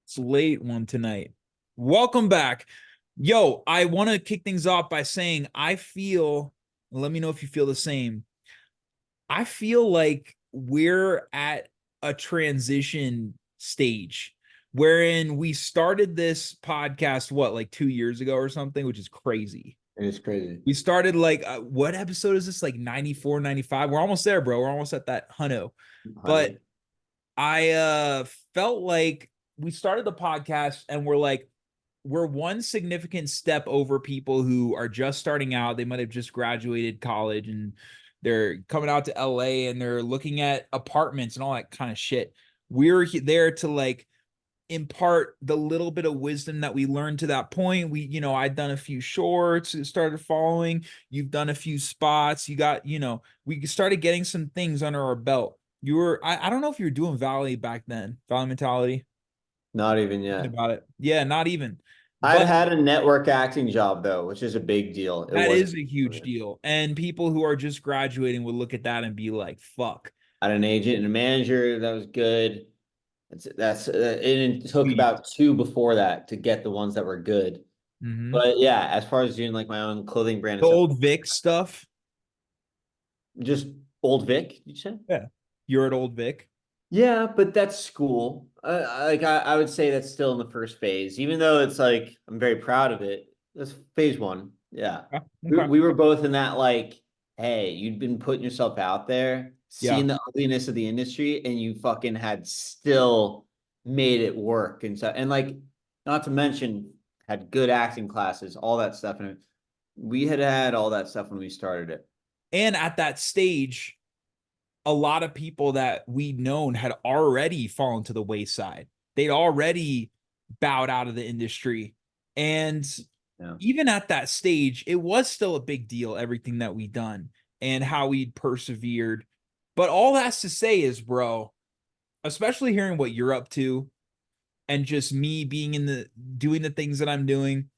It's a late one tonight. Welcome back. Yo, I want to kick things off by saying I feel, let me know if you feel the same. I feel like we're at a transition stage wherein we started this podcast, what, like 2 years ago or something, which is crazy. It is crazy. We started like, what episode is this? Like 94, 95. We're almost there, bro. We're almost at that hundo. But 100. I felt like we started the podcast and we're one significant step over people who are just starting out. They might have just graduated college and they're coming out to LA and they're looking at apartments and all that kind of shit. We're there to like impart the little bit of wisdom that we learned to that point. I'd done a few shorts, started following. You've done a few spots. We started getting some things under our belt. I don't know if you were doing Valley back then, Valley Mentality. Not even Thinking yet. about it. Yeah, not even. I've But had a network acting job though, which is a big deal. It that was is a huge deal. And people who are just graduating would look at that and be like, fuck. I had an agent and a manager that was good. And it took Sweet. about two before that to get the ones that were good. Mm-hmm. But yeah, as far as doing like my own clothing brand and The stuff, old Vic stuff. just old Vic, you said? Yeah. You're at old Vic. Yeah, but that's school. I would say that's still in the first phase, even though it's like I'm very proud of it. That's phase one. Yeah. Yeah. We, Okay. we were both in that like, hey, you'd been putting yourself out there, Yeah. seeing the ugliness of the industry, and you fucking had still made it work. And so and like not to mention had good acting classes, all that stuff. And we had all that stuff when we started it. And at that stage, a lot of people that we'd known had already fallen to the wayside. They'd already bowed out of the industry. And Yeah. even at that stage, it was still a big deal, everything that we'd done and how we'd persevered. But all that's to say is, bro, especially hearing what you're up to and just me being in the doing the things that I'm doing,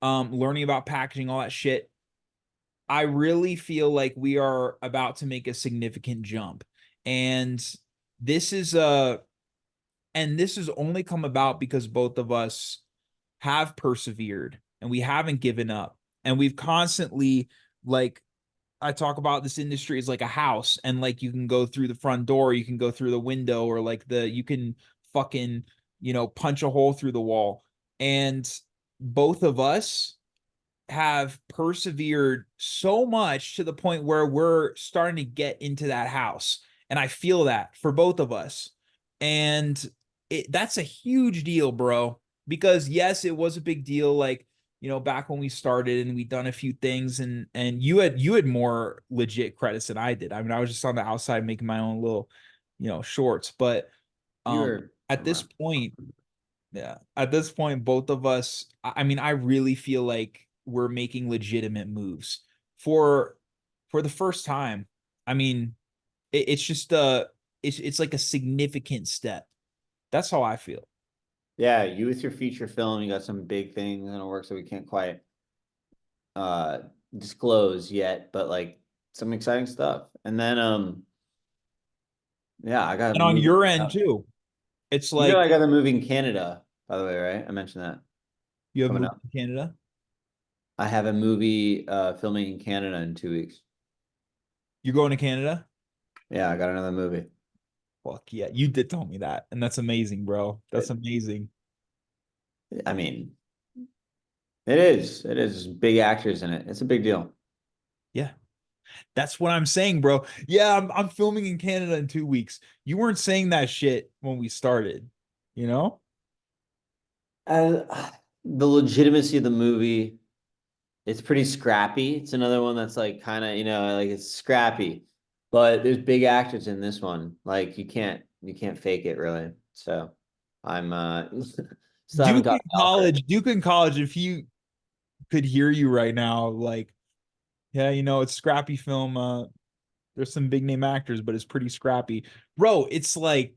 learning about packaging, all that shit. I really feel like we are about to make a significant jump. And this is this has only come about because both of us have persevered and we haven't given up. And we've constantly like I talk about this industry as like a house and like you can go through the front door, you can go through the window or like you can fucking, punch a hole through the wall. And both of us have persevered so much to the point where we're starting to get into that house. And I feel that for both of us. And that's a huge deal, bro. Because yes, it was a big deal. Like, back when we started and we'd done a few things and you had more legit credits than I did. I mean, I was just on the outside making my own little, shorts. But You were at this point, yeah, at this point, both of us, I mean, I really feel like we're making legitimate moves for the first time. I mean, it's just it's like a significant step. That's how I feel. Yeah, you with your feature film, you got some big things in the works that we can't quite uh disclose yet, but like some exciting stuff. And then yeah, I got a And on movie. your end too, it's You know like I got a movie in Canada, by the way, right? I mentioned that you have coming moved up. to Canada. I have a movie filming in Canada in 2 weeks. You're going to Canada? Yeah, I got another movie. Fuck yeah, you did tell me that, and that's amazing, bro. That's It, amazing. I mean, it is. It is big actors in it. It's a big deal. Yeah. That's what I'm saying, bro. Yeah, I'm filming in Canada in 2 weeks. You weren't saying that shit when we started, you know? Uh, the legitimacy of the movie, it's pretty scrappy. It's another one that's like kind of, like it's scrappy, but there's big actors in this one. Like you can't fake it really. So I'm still haven't got the offer. Duke in college, if you could hear you right now, like, yeah, it's scrappy film. There's some big name actors, but it's pretty scrappy. Bro, it's like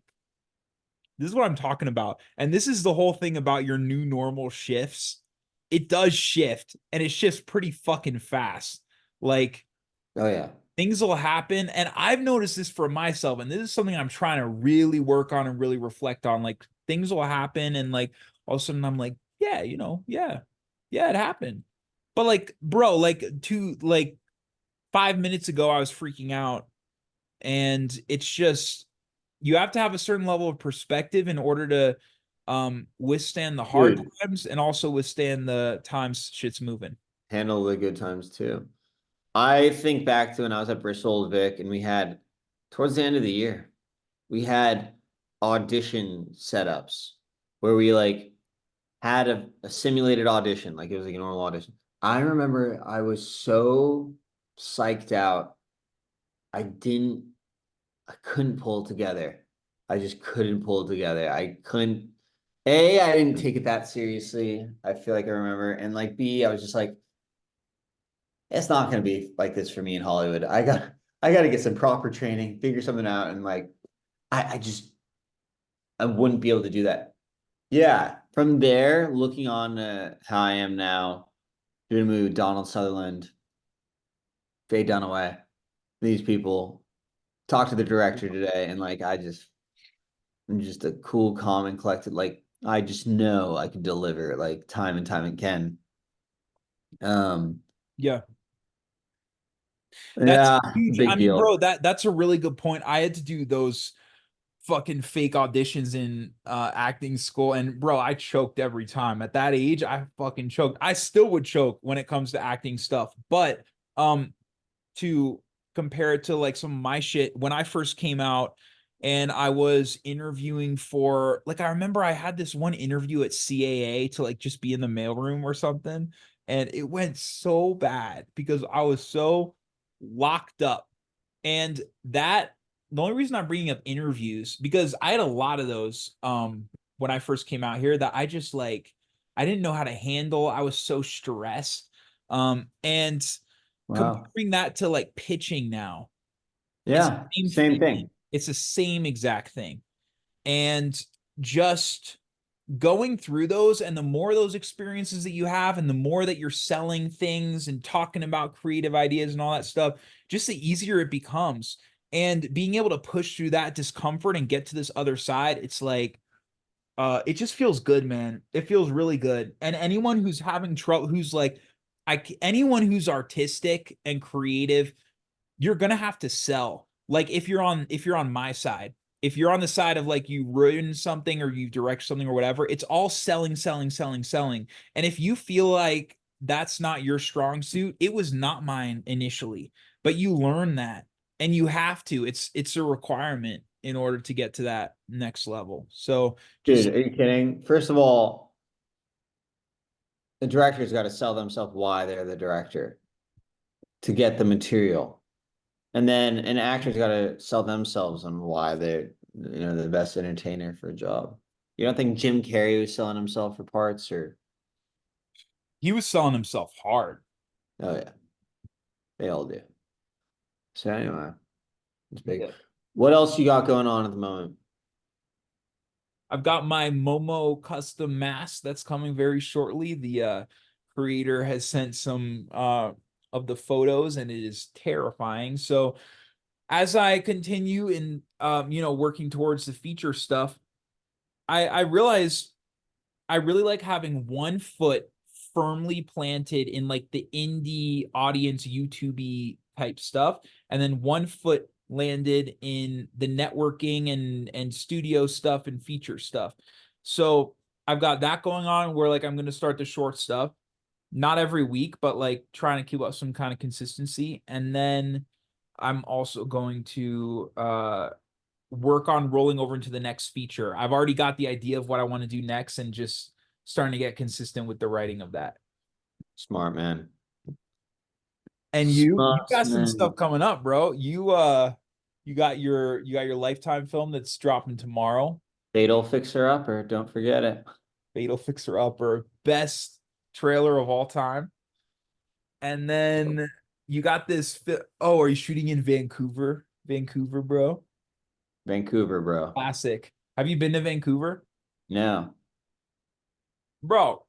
this is what I'm talking about. And this is the whole thing about your new normal shifts. It does shift and it shifts pretty fucking fast. Like Oh yeah. things will happen. And I've noticed this for myself, and this is something I'm trying to really work on and really reflect on. Like things will happen, and like all of a sudden I'm like, yeah, yeah, it happened. But like, bro, like 5 minutes ago, I was freaking out. And it's just you have to have a certain level of perspective in order to withstand the hard Dude, times and also withstand the times shit's moving. handle the good times too. I think back to when I was at Bristol Old Vic and we had, towards the end of the year, we had audition setups where we like had a simulated audition, like it was like a normal audition. I remember I was so psyched out. I didn't, I couldn't pull it together. I just couldn't pull it together. I couldn't, A, I didn't take it that seriously. I feel like I remember. And like B, I was just like, it's not gonna be like this for me in Hollywood. I gotta get some proper training, figure something out, and like I just I wouldn't be able to do that. Yeah. From there, looking on how I am now, doing a movie with Donald Sutherland, Faye Dunaway, these people, talk to the director today, and like I'm just a cool, calm, and collected. Like I just know I can deliver like time and time again. Um, Yeah. That's yeah, huge. I big mean, deal. bro, that's a really good point. I had to do those fucking fake auditions in acting school, and bro, I choked every time. At that age, I fucking choked. I still would choke when it comes to acting stuff. But um to compare it to like some of my shit when I first came out and I was interviewing for like I remember I had this one interview at CAA to like just be in the mailroom or something, and it went so bad because I was so locked up. And that the only reason I'm bringing up interviews because I had a lot of those when I first came out here that I just like I didn't know how to handle. I was so stressed. And Wow. comparing that to like pitching now, it's Yeah, the same same thing. thing. It's the same exact thing. And just going through those and the more those experiences that you have and the more that you're selling things and talking about creative ideas and all that stuff, just the easier it becomes. And being able to push through that discomfort and get to this other side, it's like it just feels good, man. It feels really good. And anyone who's having trouble, who's like, anyone who's artistic and creative, you're gonna have to sell. Like if you're on my side, if you're on the side of like you ruin something or you direct something or whatever, it's all selling, selling, selling, selling. And if you feel like that's not your strong suit, it was not mine initially, but you learn that and you have to. It's a requirement in order to get to that next level. So Dude, just are you kidding? First of all, the director's got to sell themselves why they're the director to get the material. And then an actor's got to sell themselves on why they're, the best entertainer for a job. You don't think Jim Carrey was selling himself for parts or, he was selling himself hard. oh yeah, they all do. So anyway, it's big. Yeah. What else you got going on at the moment? I've got my Momo custom mask that's coming very shortly. The creator has sent some of the photos and it is terrifying. So as I continue in working towards the feature stuff, I realize I really like having one foot firmly planted in like the indie audience YouTube type stuff, and then one foot landed in the networking and studio stuff and feature stuff. So I've got that going on where like I'm gonna start the short stuff, not every week, but like trying to keep up some kind of consistency. And then I'm also going to work on rolling over into the next feature. I've already got the idea of what I want to do next and just starting to get consistent with the writing of that. Smart man. And you Smart got some man. stuff coming up, bro. You got your Lifetime film that's dropping tomorrow. Fatal Fixer Upper, don't forget it. Fatal Fixer Upper, best trailer of all time. And then you got this oh, are you shooting in Vancouver? Vancouver, bro. Vancouver, bro. Classic. Have you been to Vancouver? No. Bro,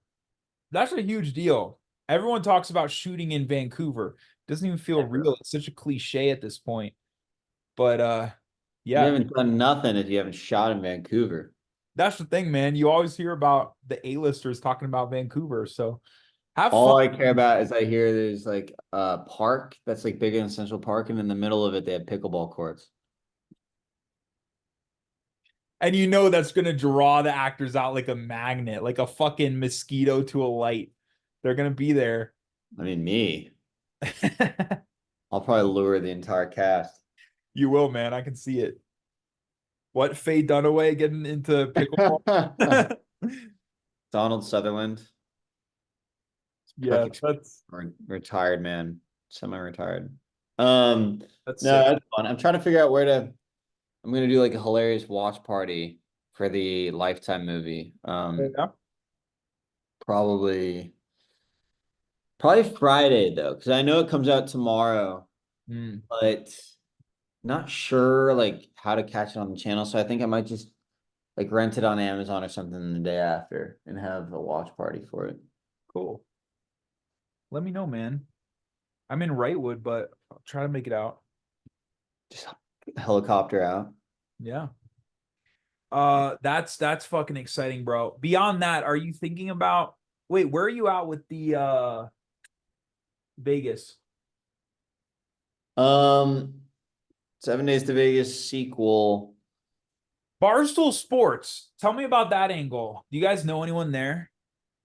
that's a huge deal. Everyone talks about shooting in Vancouver. Doesn't even feel real. It's such a cliche at this point. But You yeah, haven't done nothing if you haven't shot in Vancouver. that's the thing, man. You always hear about the A-listers talking about Vancouver. So have fun. All I care about is I hear there's like a park that's like bigger than Central Park, and in the middle of it they have pickleball courts. And you know that's gonna draw the actors out like a magnet, like a fucking mosquito to a light. They're gonna be there. I mean, me. I'll probably lure the entire cast. You will, man. I can see it. What, Faye Dunaway getting into pickleball? Donald Sutherland, Yeah, perfect that's retired man, semi-retired. that's No, sick. that's fun. I'm trying to figure out where to. I'm gonna do like a hilarious watch party for the Lifetime movie. Yeah. Probably Friday though, because I know it comes out tomorrow, Hmm. but not sure like how to catch it on the channel. So I think I might just like rent it on Amazon or something the day after and have a watch party for it. Cool. Let me know, man. I'm in Wrightwood, but I'll try to make it out. Just helicopter out. Yeah. That's fucking exciting, bro. Beyond that, are you thinking about wait, where are you at with the Vegas? Um, 7 Days to Vegas sequel. Barstool Sports. Tell me about that angle. Do you guys know anyone there?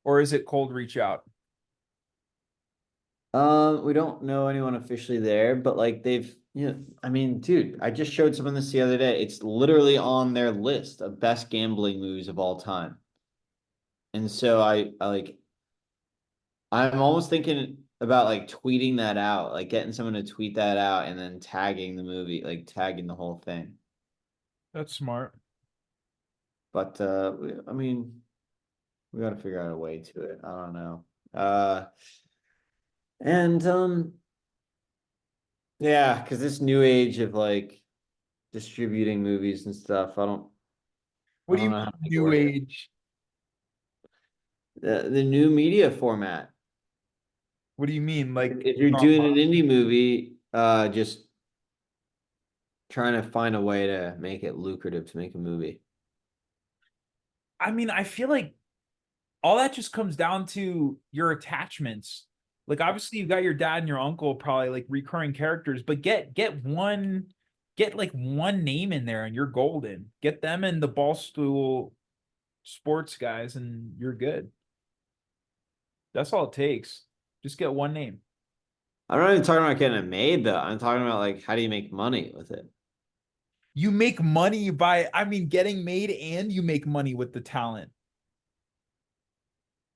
Or is it cold reach out? We don't know anyone officially there, but like they've, I mean, dude, I just showed someone this the other day. It's literally on their list of best gambling movies of all time. And so I like, I'm almost thinking about like tweeting that out, like getting someone to tweet that out and then tagging the movie, like tagging the whole thing. That's smart. But I mean, we got to figure out a way to it. I don't know. Uh, and yeah, because this new age of like distributing movies and stuff, I What do you don't know how mean to make it new work. age? The new media format. What do you mean? Like If you're doing an online? indie movie, just trying to find a way to make it lucrative to make a movie. I mean, I feel like all that just comes down to your attachments. Like obviously you got your dad and your uncle probably like recurring characters, but get like one name in there and you're golden. Get them and the Ballstool sports guys and you're good. That's all it takes. Just get one name. I'm not even talking about getting it made though. I'm talking about like how do you make money with it? You make money by, I mean, getting made and you make money with the talent.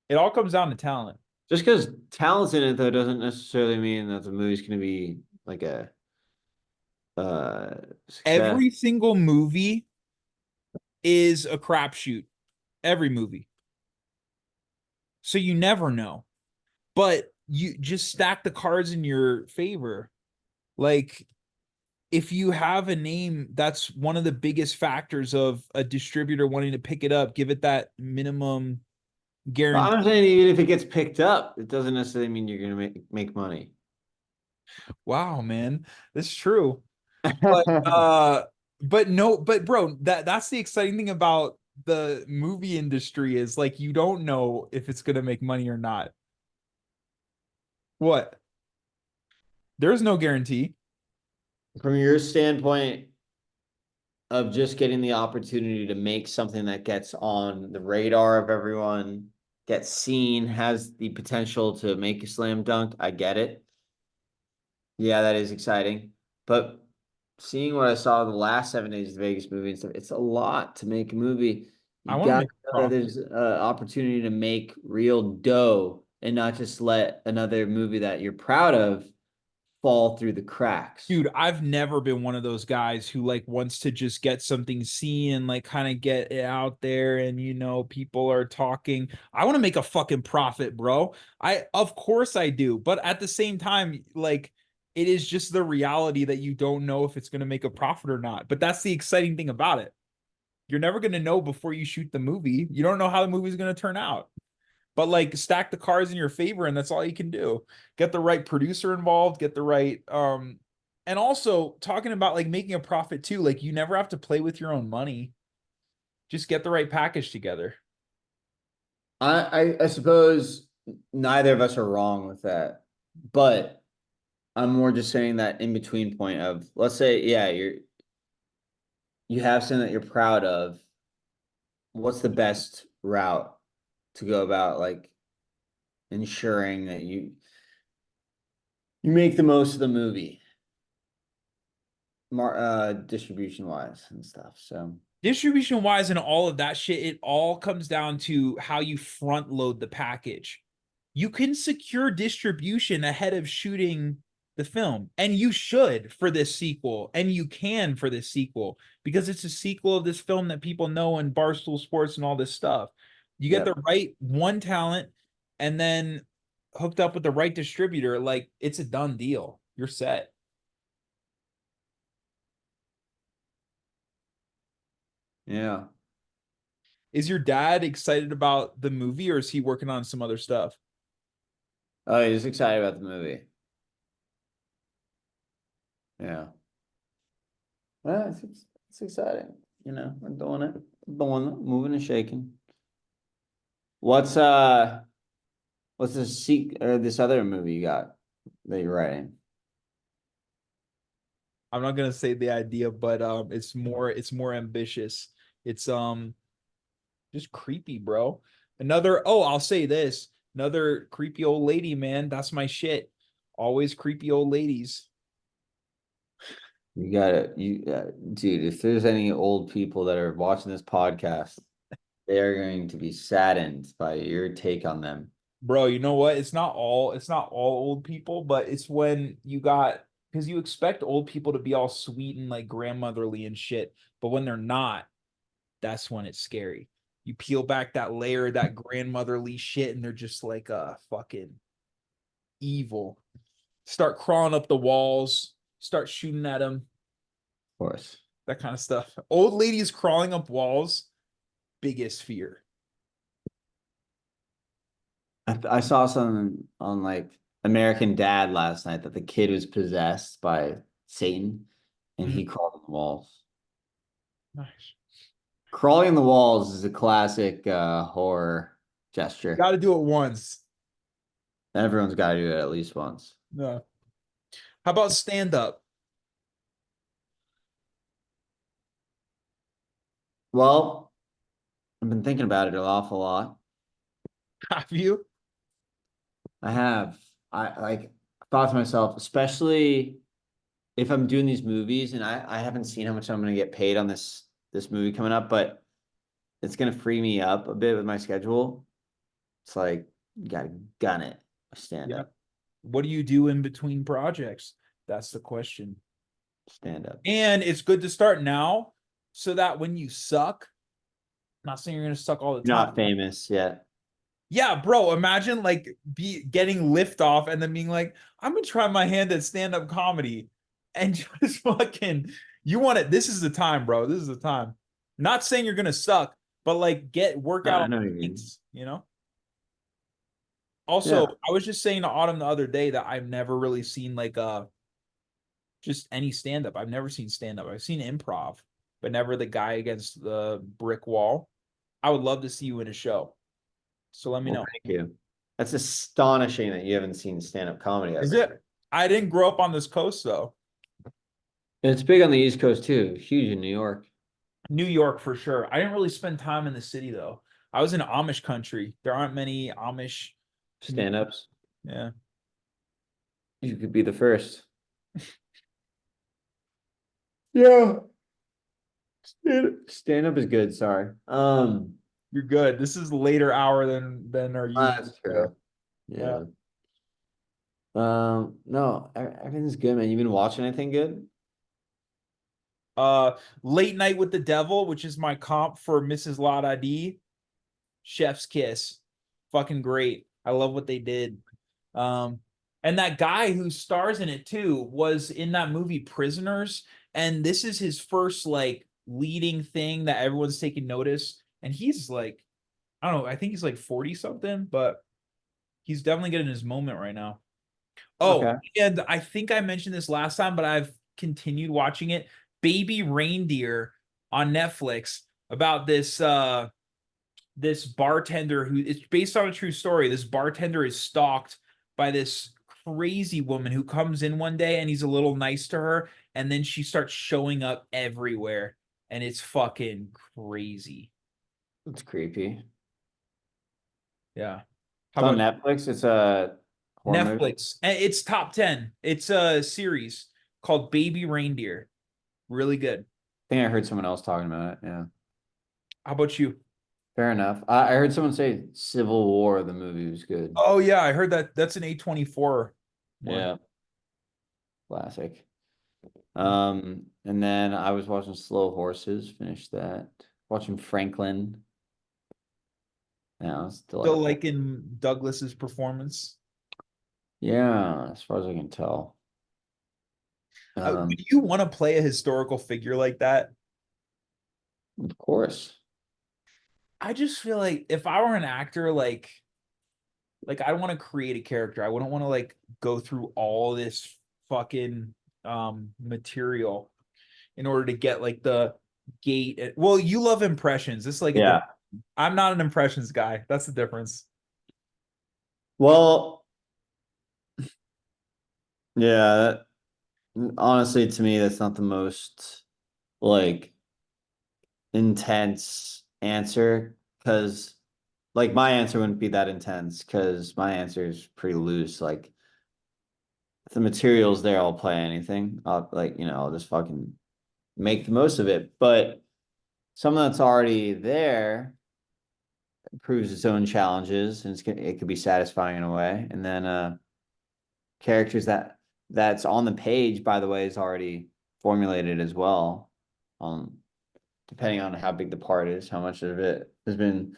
It all comes down to talent. Just because talent's in it though doesn't necessarily mean that the movie's gonna be like a uh success. Every single movie is a crapshoot. Every movie. So you never know. But you just stack the cards in your favor. Like if you have a name, that's one of the biggest factors of a distributor wanting to pick it up, give it that minimum But guarantee. I'm saying even if it gets picked up, it doesn't necessarily mean you're gonna make money. Wow, man. That's true. But no, but bro, that's the exciting thing about the movie industry is like you don't know if it's gonna make money or not. What? There's no guarantee. From your standpoint of just getting the opportunity to make something that gets on the radar of everyone, gets seen, has the potential to make a slam dunk, I get it. Yeah, that is exciting. But seeing what I saw in the last 7 Days of Vegas movie and stuff, it's a lot to make a movie. I You want to got make to a know that profit. there's an opportunity to make real dough and not just let another movie that you're proud of fall through the cracks. Dude, I've never been one of those guys who like wants to just get something seen and like kind of get it out there and people are talking. I want to make a fucking profit, bro. I of course I do, but at the same time like it is just the reality that you don't know if it's going to make a profit or not. But that's the exciting thing about it. You're never going to know before you shoot the movie. You don't know how the movie's going to turn out. but like stack the cards in your favor, and that's all you can do. Get the right producer involved, get the right and also talking about like making a profit too. Like you never have to play with your own money. Just get the right package together. I suppose neither of us are wrong with that, but I'm more just saying that in between point of, let's say, yeah, you have something that you're proud of. What's the best route to go about like ensuring that you make the most of the movie, distribution wise and stuff. So Distribution wise and all of that shit, it all comes down to how you front load the package. You can secure distribution ahead of shooting the film, and you should for this sequel, and you can for this sequel because it's a sequel of this film that people know and Barstool Sports and all this stuff. You get the yep. right one talent and then hooked up with the right distributor, like it's a done deal. You're set. Yeah. Is your dad excited about the movie or is he working on some other stuff? Oh, he's excited about the movie. Yeah. Well, it's exciting. You know, we're doing it. Doing it, moving and shaking. What's what's this other movie you got that you're writing? I'm not gonna say the idea, but it's more ambitious. It's just creepy, bro. I'll say this. Another creepy old lady, man. That's my shit. Always creepy old ladies. You got it. Dude, if there's any old people that are watching this podcast, they are going to be saddened by your take on them. Bro, you know what? It's not all old people, but it's when you got because you expect old people to be all sweet and like grandmotherly and shit, but when they're not, that's when it's scary. You peel back that layer, that grandmotherly shit, and they're just like fucking evil. Start crawling up the walls, start shooting at them, Of course. that kind of stuff. Old ladies crawling up walls, biggest fear. I saw something on like American Dad last night that the kid was possessed by Satan and Mhm. he crawled on the walls. Nice. Crawling on the walls is a classic horror gesture. Got to do it once. Everyone's got to do it at least once. No. How about stand up? Well, I've been thinking about it an awful lot. Have you? I have. I like thought to myself, especially if I'm doing these movies and I haven't seen how much I'm going to get paid on this movie coming up, but it's going to free me up a bit with my schedule. It's like you got to gun it, stand Yeah. up, What do you do in between projects? That's the question. stand up. And it's good to start now so that when you suck, I'm not saying you're gonna suck all the You're time. not famous yet. Yeah, bro, imagine like be getting lift off and then being like, I'm gonna try my hand at stand-up comedy and just fucking you want it. This is the time, bro. This is the time. Not saying you're gonna suck, but like get work out I on know what you the mean. kinks, you know? Also, Yeah. I was just saying to Autumn the other day that I've never really seen like just any stand-up. I've never seen stand-up. I've seen improv, but never the guy against the brick wall. I would love to see you in a show. So let me Well, know. thank you. That's astonishing that you haven't seen stand-up comedy Is ever. it? I didn't grow up on this coast though. It's big on the East Coast too. Huge in New York. New York for sure. I didn't really spend time in the city though. I was in Amish country. There aren't many Amish comedians. Stand-ups. Yeah. You could be the first. Yeah. Stand-up is good, sorry. You're good. This is later hour than our usual That's show. true. Yeah. Yeah. No, everything's good, man. You been watching anything good? Late Night with the Devil, which is my comp for Mrs. Lotta D. Chef's kiss. Fucking great. I love what they did. Um, and that guy who stars in it too was in that movie Prisoners. And this is his first like leading thing that everyone's taking notice. And he's like I don't know. I think he's like 40 something, but he's definitely getting his moment right now. Oh, Okay. and I think I mentioned this last time, but I've continued watching it. Baby Reindeer on Netflix about this bartender who it's based on a true story. This bartender is stalked by this crazy woman who comes in one day and he's a little nice to her, and then she starts showing up everywhere, and it's fucking crazy. It's creepy. Yeah. How It's on about Netflix. It's a horror movie. Netflix? It's top 10. It's a series called Baby Reindeer. Really good. I think I heard someone else talking about it. Yeah. How about you? Fair enough. I heard someone say Civil War, the movie was good. Oh yeah, I heard that that's an A24 one. Yeah. Classic. And then I was watching Slow Horses, finished that. Watching Franklin. Yeah, it's Still delightful. like in Douglas's performance. Yeah, as far as I can tell. Would Um, you want to play a historical figure like that? of course. I just feel like if I were an actor, like I want to create a character. I wouldn't want to like go through all this fucking material in order to get like the gate. Well, you love impressions. It's like a different. Yeah. I'm not an impressions guy. That's the difference. Well, yeah, honestly, to me, that's not the most like intense answer because like my answer wouldn't be that intense because my answer is pretty loose. Like if the material's there, I'll play anything. I'll like, I'll just fucking make the most of it. But something that's already there proves its own challenges and it could be satisfying in a way. And then characters that's on the page, by the way, is already formulated as well. Depending on how big the part is, how much of it has been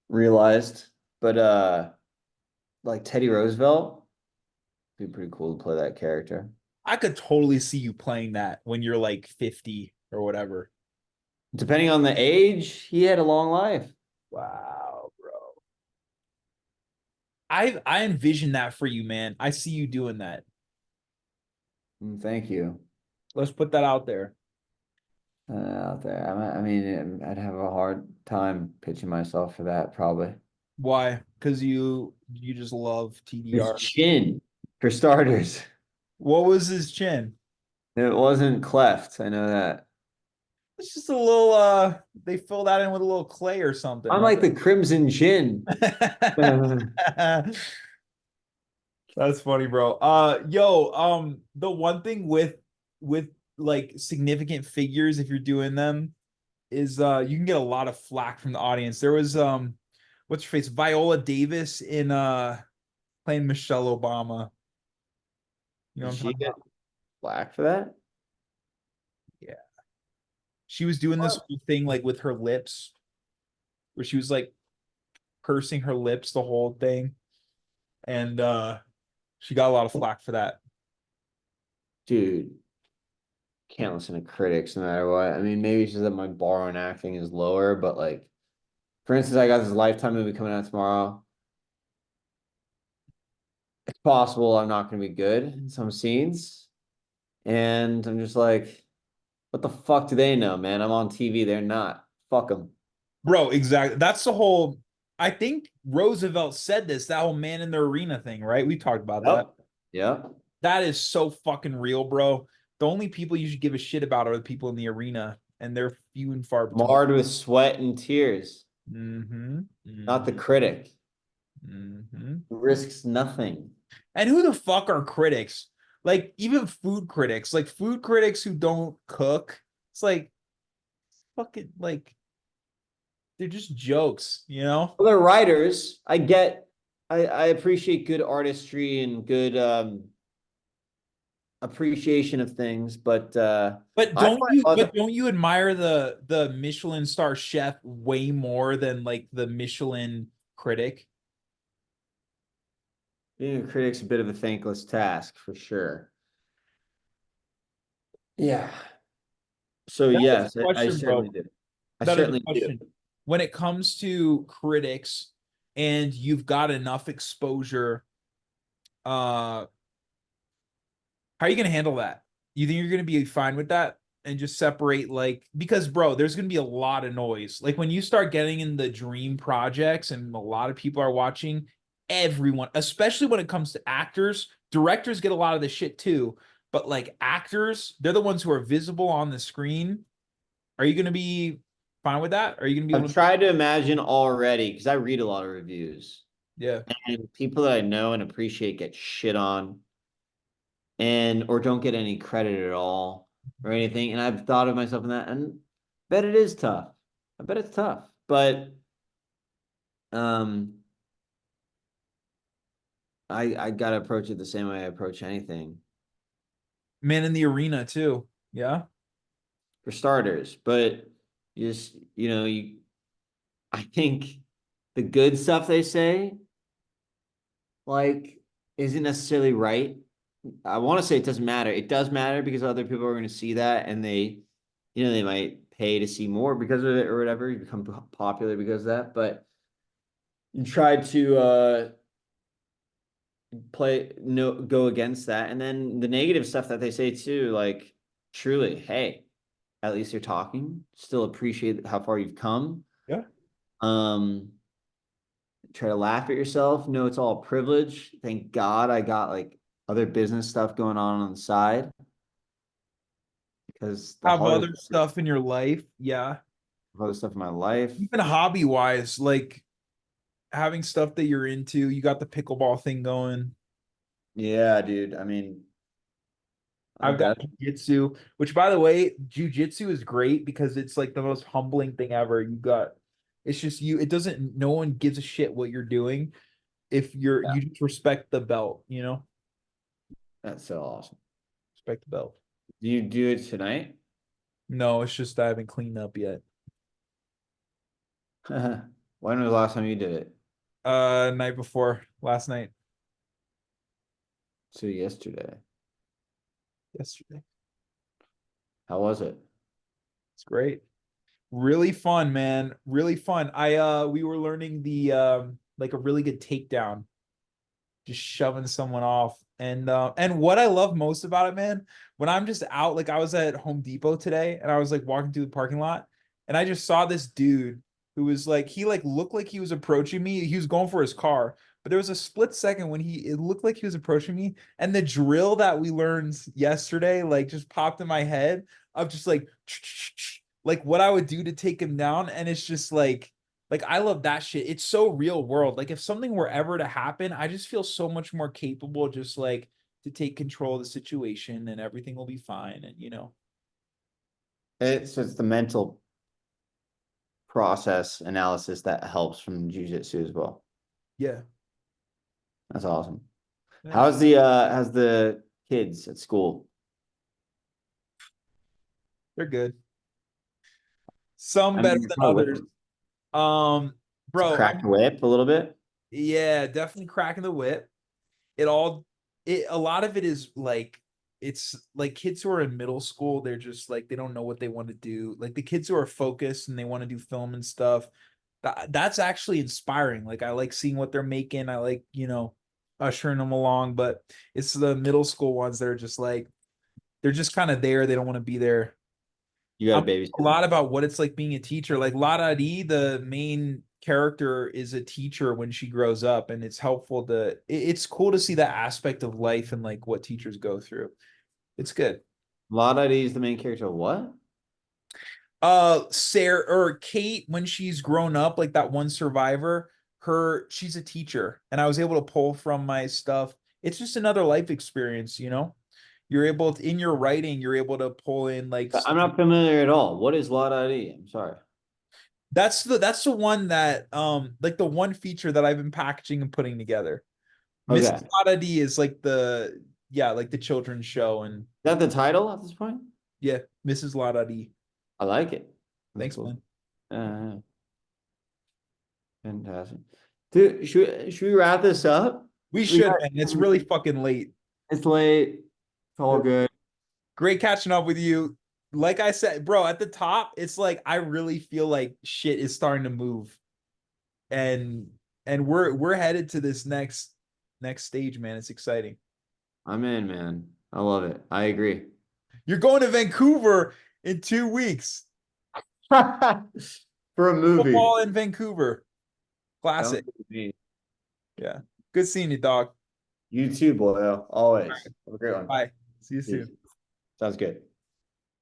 realized. But like Teddy Roosevelt, it'd be pretty cool to play that character. I could totally see you playing that when you're like 50 or whatever. Depending on the age, he had a long life. Wow, bro. I envision that for you, man. I see you doing that. Thank you. Let's put that out there. Out there. I mean, I'd have a hard time pitching myself for that, probably. Why? Because you just love His TDR. chin, for starters. What was his chin? It wasn't cleft. I know that. It's just a little they filled that in with a little clay or something, I'm right? like the Crimson Chin. That's funny, bro. Yo, the one thing with like significant figures, if you're doing them, is you can get a lot of flack from the audience. There was what's your face? Viola Davis in playing Michelle Obama. You know Did what I'm she talking get about? black for that? Yeah. She was doing this What? whole thing like with her lips, where she was like pursing her lips the whole thing. And she got a lot of flack for that. Dude, can't listen to critics no matter what. I mean, maybe it's just that my bar on acting is lower, but like, for instance, I got this Lifetime movie coming out tomorrow. It's possible I'm not going to be good in some scenes. And I'm just like, what the fuck do they know, man? I'm on TV. They're not. Fuck them. Bro, exactly. That's the whole I think Roosevelt said this, that whole man in the arena thing, right? We talked about that. Yep. Yep. That is so fucking real, bro. The only people you should give a shit about are the people in the arena, and they're few and far between. Marred with sweat and tears, Mm-hmm. not Mm-hmm. the critic Mm-hmm. who risks nothing. And who the fuck are critics? Like even food critics who don't cook. It's like fucking like they're just jokes, you know? Other writers, I appreciate good artistry and good appreciation of things, but But I don't find you other but don't you admire the Michelin star chef way more than like the Michelin critic? being a critic's a bit of a thankless task for sure. Yeah. So That is yes, a I question, certainly bro. do. I That is a certainly do. question. when it comes to critics and you've got enough exposure, how are you going to handle that? You think you're going to be fine with that and just separate like because bro, there's going to be a lot of noise. Like when you start getting in the dream projects and a lot of people are watching, everyone, especially when it comes to actors, directors get a lot of the shit too, but like actors, they're the ones who are visible on the screen. Are you going to be fine with that? Are you going to be able I've to tried to imagine already because I read a lot of reviews yeah. and people that I know and appreciate get shit on and or don't get any credit at all or anything. And I've thought of myself in that and I bet it is tough. I bet it's tough. But um I gotta approach it the same way I approach anything. Man in the arena too. Yeah. For starters. But you just you I think the good stuff they say like isn't necessarily right. I want to say it doesn't matter. It does matter because other people are going to see that and they might pay to see more because of it or whatever. You become popular because of that. But you try to play no go against that. And then the negative stuff that they say too, like truly, hey, at least you're talking. Still appreciate how far you've come. Yeah. Um, try to laugh at yourself. No, it's all privilege. Thank God I got like other business stuff going on the side because the Have other stuff in your life. Yeah. hardest stuff in my life. Even hobby wise, like having stuff that you're into, you got the pickleball thing going. Yeah, dude. I mean, I I've got bet. jujitsu, which by the way, jujitsu is great because it's like the most humbling thing ever. You got it's just you, it doesn't no one gives a shit what you're doing if Yeah, you just respect the belt, you know? that's so awesome. Respect the belt. Do you do it tonight? No, it's just I haven't cleaned up yet. When was the last time you did it? Night before, last night, So yesterday. yesterday. How was it? It's great. Really fun, man. Really fun. We were learning the like a really good takedown, just shoving someone off. And what I love most about it, man, when I'm just out, like I was at Home Depot today and I was like walking through the parking lot and I just saw this dude who was like he like looked like he was approaching me. He was going for his car, but there was a split second when he it looked like he was approaching me and the drill that we learned yesterday like just popped in my head of just like what I would do to take him down and it's just like I love that shit. It's so real world. Like if something were ever to happen, I just feel so much more capable just like to take control of the situation and everything will be fine and you know. It's the mental process analysis that helps from jujitsu as well. Yeah. That's awesome. Yeah. How's the kids at school? They're good. Some I better mean, you're than probably with others. them. To Bro, crack the whip a little bit. yeah, definitely cracking the whip. It all it a lot of it is like it's like kids who are in middle school, they're just like they don't know what they want to do. Like the kids who are focused and they want to do film and stuff, that's actually inspiring. Like I like seeing what they're making. I like, you know, ushering them along, but it's the middle school ones that are just like they're just kind of there. They don't want to be there. You got I'm a babysit a them. lot about what it's like being a teacher. Like Lada Di, the main character, is a teacher when she grows up, and it's helpful to. It's cool to see that aspect of life and like what teachers go through. It's good. Lada is the main character of what? Sarah or Kate, when she's grown up, like that one survivor, she's a teacher, and I was able to pull from my stuff. It's just another life experience, you know. You're able to, in your writing, you're able to pull in like I'm not familiar at all. What is Lada? I'm sorry. that's the one that like the one feature that I've been packaging and putting together. Okay. Mrs. Lada D is like the yeah, like the children's show and That the title at this point? yeah, Mrs. Lada D. I like it. That's Thanks, cool. man. Uh, Fantastic. Dude, should we wrap this up? We We got should, man. It's really fucking late. it's late. It's all good. Great catching up with you. like I said, bro, at the top, it's like I really feel like shit is starting to move. And we're headed to this next stage, man. It's exciting. I'm in, man. I love it. I agree. You're going to Vancouver in 2 weeks. For a movie. Football in Vancouver. Sounds Classic. good to me. Yeah. Good seeing you, dog. You too, boy. Always. Have a great one. Bye. See you Peace. soon. Sounds good.